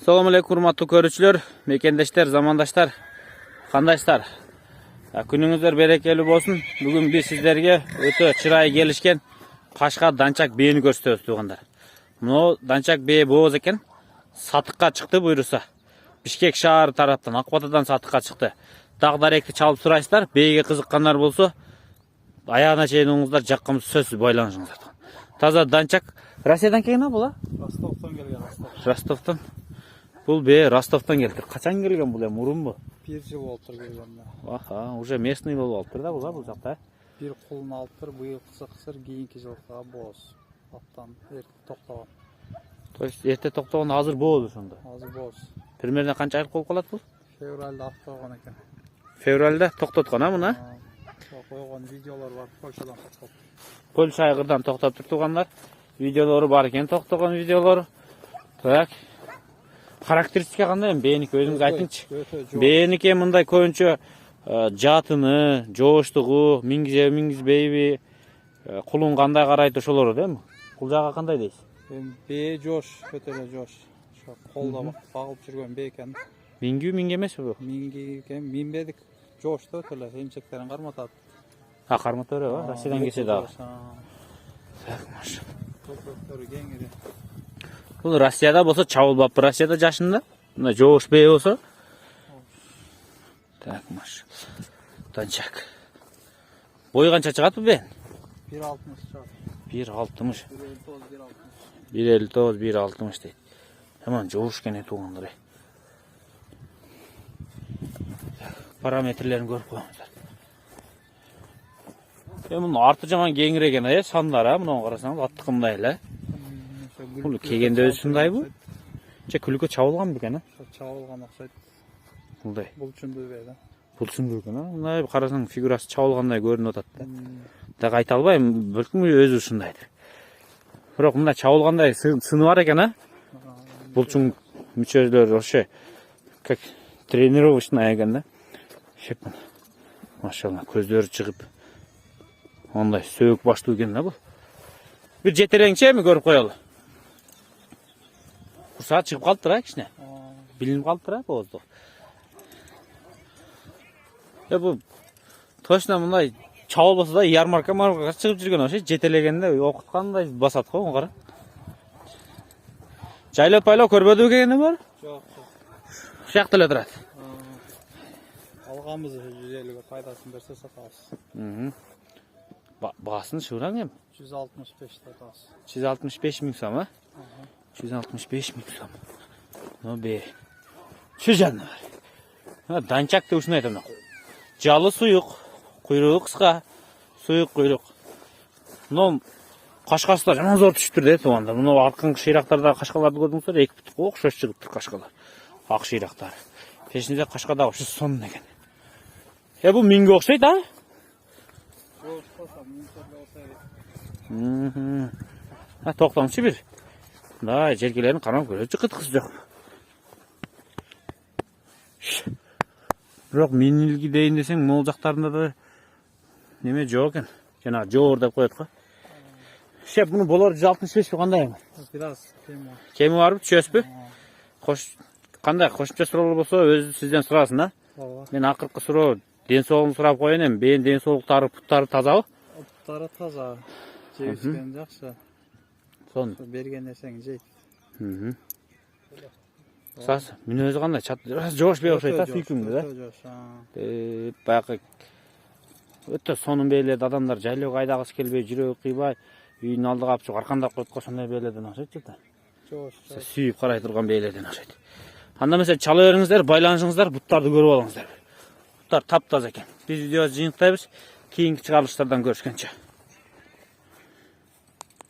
Assalamu alaikum hurmatly görüşçüler, mekendeşler, zamandaşlar, kandaylar. Günüңүздөр берекелүү болсун. Бүгүн биз сиздерге өтө чырайы келишкен Кашка данчак бээни көрсөтөбүз туугандар. Мына данчак бээ бооз экен. Сатыкка чыкты буйруса. Бишкек шаары тараптан Акбатадан сатыкка чыкты. Дагы даректи чалып сурайсыздар. Бээге кызыккандар болсо, аягына чейин оңуңуздар жаккан сөзсүз байланышыңыздар. Таза данчак Россиядан келген бул, а? Ростовтан келген. Ростовтан. Бул бээ Ростовтан келди. Качан келген бул эми, мурунбу? 1 жыл болуптур келгенде. Аха, уже местный болуп алыптыр да бул жакта. Бир кулун алыптыр, быйыл кысыр кийинки жылга бооз. Аптан эрте токтогон. То есть эрте токтогон азыр бооз ошондо. Азыр бооз. Примерно канча айлык болуп калат бул? Февралда токтогон экен. Февралда токтоткон, а мына? Койгон видеолор бар, Польшадан токтоп. Польша айгырдан токтоп тургандар. Видеолору бар экен, токтогон видеолору. Так. Характеристика кандай эми бээники өзүңүз айтыңчы. Бээники мындай көбүнчө жатыны, жооштугу, мингизбейби, кулун кандай карайт ошолору да эми. Бул жагы кандай дейсиз? Эми бээ жош, өтө эле жош. Ошо колдо багып жүргөн бээ экен. Мингүү миң эмеси бу? Минги экен, минбедик. Жошту өтө эле, эмчектерин карматат. Кармата береби, Россиядан келсе дагы. Так, маша. Токтоктору кеңири. Бул Россияда болсо чабылбаппы, Россияда жашында. Мына жоош бээ болсо. Так, маша. Данчак. Бою канча чыгат бу бээ? 1.60 чыгат. 1.60. 1.59, 1.59, 1.60 дейт. Hemen жоош кене туугандар. Параметрлерин көрүп коюңуздар. Мунун арты жаман кеңиреген ай, сандар, муну карасаңыз аттыкы мындай эле. Бул кегенде өзүндайбы? Же күлкө чабылган бекен, а? Чабылган окшойт. Мындай. Булчундуу бээ да. Булчундуу экен, а? Мындай карасаң фигурасы чабылгандай көрүнүп атат да. Так айта албайм, бөлкүм өзү ушундайдыр. Бирок мындай чабылгандай сыны бар экен, а? Булчун мүчөлөр ошо как тренировочный экен да. Шеп. Машалла, көздөрү чыгып. Ондай сөөк баштуу экен да бул. Бир жетереңче көрүп коелу. Курсаат чыгып калыптыр, а кичине. Билинип калыптыр, а боозду. Бул точно мындай чабылбаса да ярмарка чыгып жүргөн ошо жетелегенде окуткандай басат го, оң кара. Жайлап пайлоо көрбөдү экени бар? Жок. Ушакта эле турат. Алганбыз 150 пайдасын берсе сатабыз. Баасын шураң эми? 165 сатабыз. 165 миң сом, а? 165 миң сом. Ну бе. Şu жанна бар. Данчак деп ушуну айтам. Жалы суюк, куйругу кыска, суюк куйрук. Мына кашкасылар жаман зор түшүптүр да туугандар. Мына аркыңкы шыйрактарда кашкаларды көрдүңүздөр, эки бүтүккө окшош чыгыптыр кашкалар. Ак шыйрактар. Пешинде кашкада ушу сон экен. Бул миңге окшойт, а? Токтоңчу бир. Да, желкелерин кармап көрөчү кыткысы жок. Бирок минилги дейин десең, могул жактарында да неме жок экен. Жана жоор деп коет го. Шеп, муну болор 165 кандай эми? Бираз кеми. Кеми барбы, түшөсүзбү? Кандай кошумча суроолор болсо, өзү сизден сурасын, а? Ооба. Мен акыркы суроо ден соолугун сурап коеюн эми. Бээнин ден соолуктары, путтары тазабы? Путтары таза. Жейишкен жакшы. Сон Берген нерсең жейт. Сас, мен өзү кандай жоош бээ окшойт да, сүйкүмдүү да. Жош. Баягы өтө сонун бээлерди адамдар жайлоого айдагысы келбей, жүрөгү кыйбай, үйдүн алдыга алып чыгып аркандап коет го, сондай бээлерден окшойт да. Жош. Сүйүп карай турган бээлерден окшойт. Анда эмесе чала бериңиздер, байланышыңыздар, буттарды көрүп алыңыздар. Буттар таптаза экен. Биз видеону жыйынтыктайбыз. Кийинки чыгарылыштардан көрүшкөнчө.